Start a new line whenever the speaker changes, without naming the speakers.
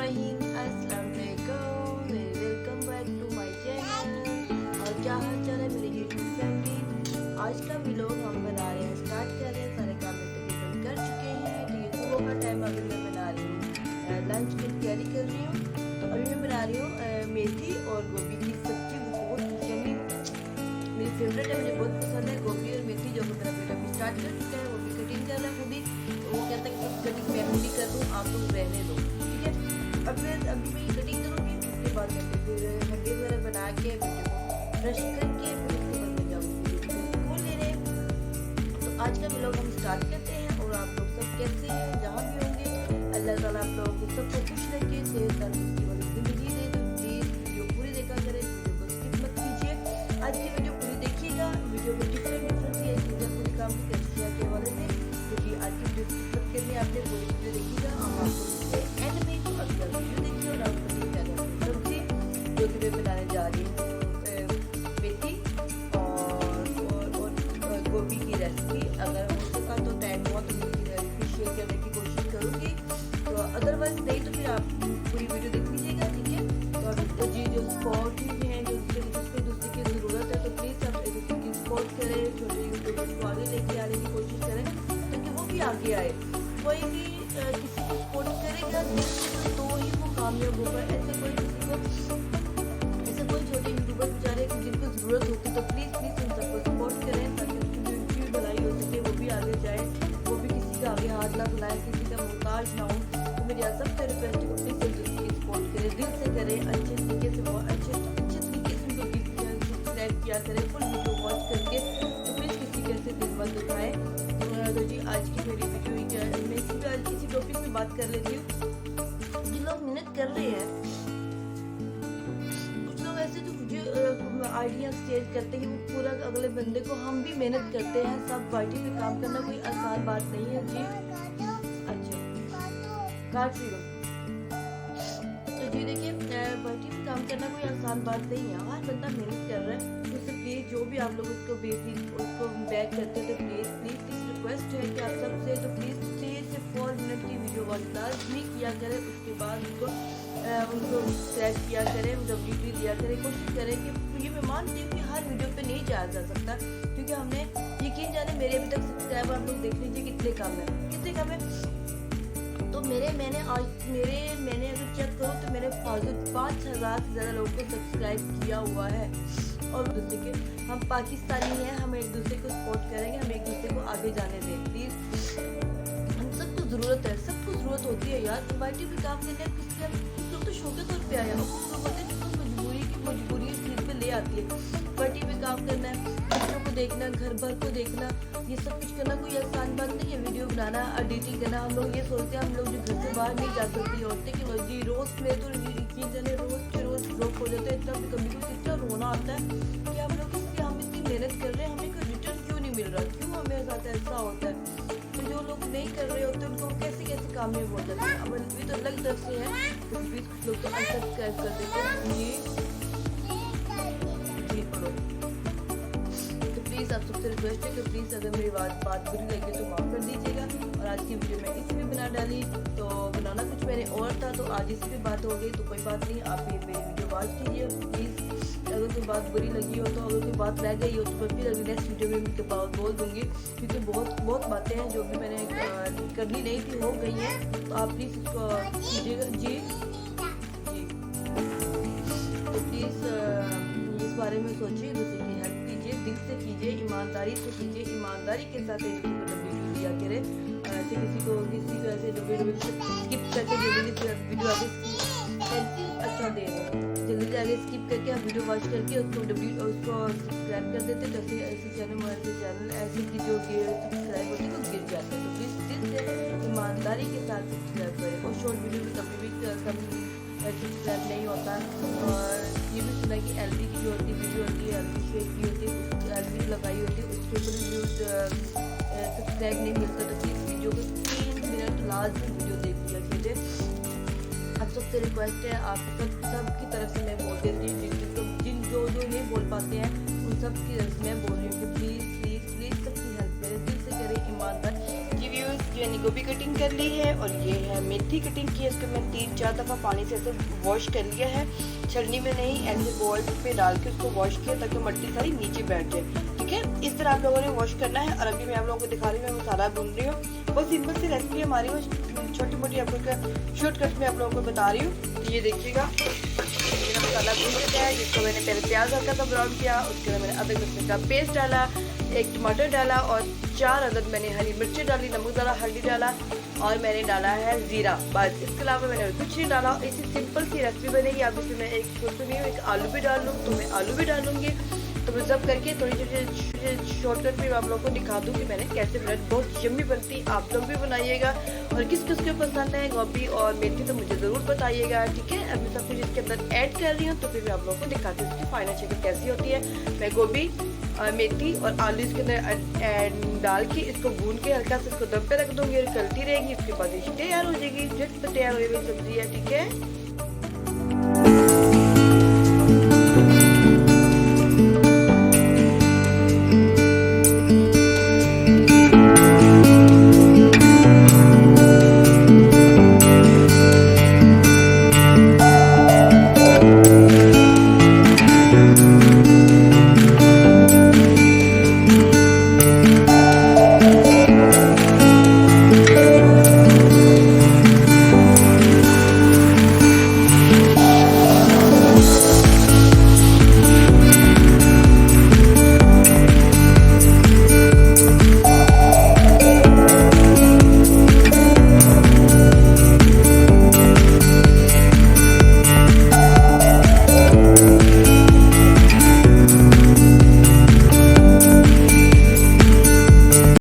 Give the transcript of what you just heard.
रहीम अस्सलाम वालेकुम, welcome back to my channel. और क्या हाल चाल है मेरी यूट्यूब फैमिली। आज का व्लॉग हम बना रहे हैं, स्टार्ट कर रहे हैं। सारे काम तकरीबन कर चुके हैं। तो ये सुबह का टाइम अभी मैं बना रही हूँ, लंच की तैयारी कर रही हूँ। तो अभी मैं बना रही हूँ मेथी और गोभी की सब्जी। बहुत यम्मी, मेरी फेवरेट है, मुझे बहुत पसंद है गोभी और मेथी। जो कि मेरा बेटा भी स्टार्ट कर चुका है, वो भी कटिंग कर रहा है खुद ही। तो वो कहता है कि कटिंग मैं खुद ही कर दूँ, आप लोग रहने दो, ठीक है। अभी मैं ये कटिंग करूँगी, उसके बाद मैं फिर हड्डी वगैरह बना के बेटे को ब्रश करके फिर उसके बाद मैं जाऊँगी स्कूल लेने। तो आज का व्लॉग हम स्टार्ट करते हैं। और आप लोग सब कैसे हैं, जहाँ भी होंगे, अल्लाह ताला आप लोगों को सबको खुश रखे, सेहत तंदुरुस्ती वाली ज़िंदगी दे। तो प्लीज़ वीडियो पूरी देखा करें, वीडियो को स्किप मत कीजिए। आज की वीडियो पूरी देखिएगा। वीडियो में डिफरेंट सी चीज़ें पूरी काम की शेयर के वाले थे, क्योंकि आज की वीडियो स्किप मत करनी, आपने पूरी वीडियो देखिएगा। हम आपको एंड में अगला वीडियो देखिए। और आपको सब्जी जो कि मैं बनाने जा रही हूँ, मेथी और गोभी की रेसिपी। अगर हो सका तो टाइम हुआ तो मेथी रेसिपी शेयर करने की कोशिश करूँगी। तो अदरवाइज नहीं तो फिर आप पूरी वीडियो देख लीजिएगा, ठीक है। तो जी जो स्पॉट हैं, जो जिसको दूसरे की ज़रूरत है, तो प्लीज़ आप एक दूसरे की सपोर्ट करें, छोटे यूट्यूबर्स को आगे लेके आने की कोशिश करें, ताकि वो भी आगे आए। कोई भी किसी को सपोर्ट करेगा तो ही वो कामयाब होगा। ऐसे कोई छोटे यूट्यूबर बेचारे जिनको ज़रूरत होती, तो प्लीज़ उन सबको सपोर्ट करें, ताकि उनकी भी भलाई हो सके, वो भी आगे जाए, वो भी किसी का आगे हाथ ना फैलाए, किसी का मोहताज ना हो। तो मेरी आप सबसे रिक्वेस्ट है, प्लीज़ उसकी सपोर्ट करें, दिल से करें, अच्छे तरीके से, बहुत अच्छे तरीके से उनको सब्सक्राइब किया करें, फुल वीडियो वॉच करके। तो प्लीज़ किसी के से दिल मत दुखाएं। तो जी आज की मेरी वीडियो मैं इसी टॉपिक में बात कर लेती हूँ। जो लोग मेहनत कर रहे हैं, कुछ लोग ऐसे जो आइडिया शेयर करते हैं, वो पूरा अगले बंदे को, हम भी मेहनत करते हैं। सब पार्टी पे काम करना कोई आसान बात नहीं है जी। अच्छा काट रही हो तो जी देखिए, पार्टी पे काम करना कोई आसान बात नहीं है। हर बंदा मेहनत कर रहा है। तो प्लीज़ जो भी आप लोग उसको बैक करते हैं, तो प्लीज़ रिक्वेस्ट है कि आप सबसे, तो प्लीज़ 3 से 4 मिनट की वीडियो वॉच लाजमी किया करें। उसके बाद उनको सब्सक्राइब किया करें, WT दिया करें। कोशिश करें कि ये मैं मानती हूँ कि हर वीडियो पे नहीं जाया जा सकता, क्योंकि हमने यकीन जाने मेरे अभी तक सब्सक्राइब आप लोग देख लीजिए कितने कम है, कितने कम है। तो मैंने अगर चेक करूँ तो मैंने 5,000 से ज़्यादा लोगों को सब्सक्राइब किया हुआ है। और दूसरे के, हम पाकिस्तानी हैं, हम एक दूसरे को सपोर्ट करेंगे, हम एक दूसरे को आगे जाने दें प्लीज़। हम सबको ज़रूरत है, सबको ज़रूरत होती है यार। सोसाइटी में काम करने कुछ लोग तो शौक तौर पे आए हैं, और कुछ लोग होते हैं जिनको मजबूरी इस चीज़ पे ले आती है। पार्टी पे काम करना है, बच्चों को देखना, घर भर को देखना, ये सब कुछ करना कोई आसान बात नहीं है। वीडियो बनाना, एडिटिंग करना, हम लोग ये सोचते हैं हम लोग जो घर से बाहर नहीं जा सकती औरतें की जी रोज़ में तो यकीन जाने रोज़ के रोज़ ड्रॉप हो जाते हैं। इतना कभी कोई इतना रोना आता है कि हम लोग हम इतनी मेहनत कर रहे हैं, हमें कोई रिटर्न क्यों नहीं मिल रहा, क्यों हमें साथ ऐसा होता है। तो जो लोग नहीं कर रहे होते उनको कैसे कामयाब हो जाते हैं। अब भी तो अलग तरफ से है, तो प्लीज़ कुछ लोग तो अनसब्सक्राइब कर देते हैं जी बोलो। तो प्लीज़ आप सबसे रिक्वेस्ट है कि प्लीज़ अगर मेरी बात बुरी लगी तो माफ़ कर दीजिएगा। और आज की वीडियो मैं इसी में बना डाली, तो बनाना कुछ मैंने और था, तो आज इसी में बात हो गई, तो कोई बात नहीं, आप ये मेरी वीडियो वॉच कीजिए प्लीज़। अगर कोई बात बुरी लगी हो, तो अगर कोई बात रह गई हो, तो मैं फिर अगली नेक्स्ट वीडियो में भी बोल दूँगी, क्योंकि बहुत बातें हैं जो भी मैंने करनी नहीं थी, हो गई हैं। तो आप प्लीज़ इसको कीजिएगा जी। तो प्लीज़ इस बारे में सोचिए, दूसरे की हेल्प कीजिए, दिल से कीजिए, ईमानदारी से कीजिए, ईमानदारी के साथ एक दूसरे को WT दिया करें। ऐसे किसी को ऐसे स्किप करके जल्दी वीडियो आगे अच्छा दे जल्दी आगे स्किप करके आप वीडियो वॉच करके उसको सब्सक्राइब कर देते, तो ऐसे चैनल ऐसे की जो सब्सक्राइब होती है वो गिर जाते हैं। तो प्लीज़ दिल से ईमानदारी के साथ सब्सक्राइब करें। और शॉर्ट वीडियो में कभी भी सब्सक्राइब नहीं होता। और ये भी सुना कि LB की जो वीडियो होती है, LB शेयर की होती है, LB लगाई होती है, उसके ऊपर सब्सक्राइब नहीं मिलता। तो प्लीज़ वीडियो को 3 मिनट लाजमी वीडियो देख लिया कीजिए। आप सबसे रिक्वेस्ट है, आप सब की तरफ से मैं बोल देती हूँ, जिन जो नहीं बोल पाते हैं उन सब की तरफ से मैं बोल रही हूँ कि प्लीज़ सबकी हेल्प करें, दिल से करें, ईमानदार। जी व्यूअर्स, यानी गोभी कटिंग कर ली है, और ये है मेथी कटिंग की है। इसको मैं 3-4 दफ़ा पानी से ऐसे वॉश कर लिया है, छलनी में नहीं, ऐसे बॉल पे डाल के उसको वॉश किया ताकि मट्टी सारी नीचे बैठ जाए। ठीक है, इस तरह आप लोगों ने वॉश करना है। और अभी मैं आप लोगों को दिखा रही हूँ, मैं मसाला भून रही हूँ। बहुत सिंपल सी रेसिपी हमारी, वो छोटी मोटी आप लोग का शॉर्टकट में आप लोगों को बता रही हूँ। ये देखिएगा, मेरा मसाला भून चुका है, जिसको मैंने पहले प्याज हल्का सा ब्राउन किया, उसके बाद मैंने अदरक लहसुन का पेस्ट डाला, 1 टमाटर डाला और 4 अदद मैंने हरी मिर्ची डाली, नमक डाला, हल्दी डाला और मैंने डाला है ज़ीरा। बस इसके अलावा मैंने कुछ नहीं डाला। ऐसी सिंपल सी रेसिपी बनेगी। अब इसमें मैं एक सोच रही हूँ एक आलू भी डाल लूँ, तो मैं आलू भी डालूंगी। तो मैं सब करके थोड़ी छोटी शॉर्टकट में आप लोगों को दिखा दूँगी मैंने कैसे बनाई। बहुत यम्मी बनती, आप लोग भी बनाइएगा। और किस किस को पसंद है गोभी और मेथी तो मुझे ज़रूर बताइएगा। ठीक है, अब मैं सब कुछ इसके अंदर ऐड कर रही हूँ, तो फिर मैं आप लोगों को दिखाती हूँ इसकी फाइनल शक्ल कैसी होती है। मैं गोभी और मेथी और आलू इसके अंदर डाल के इसको भून के हल्का से इसको दम पे रख दूँगी और चलती रहेगी। उसके बाद ये तैयार हो जाएगी, झट से तैयार हो जाएगी सब्जी है। ठीक है।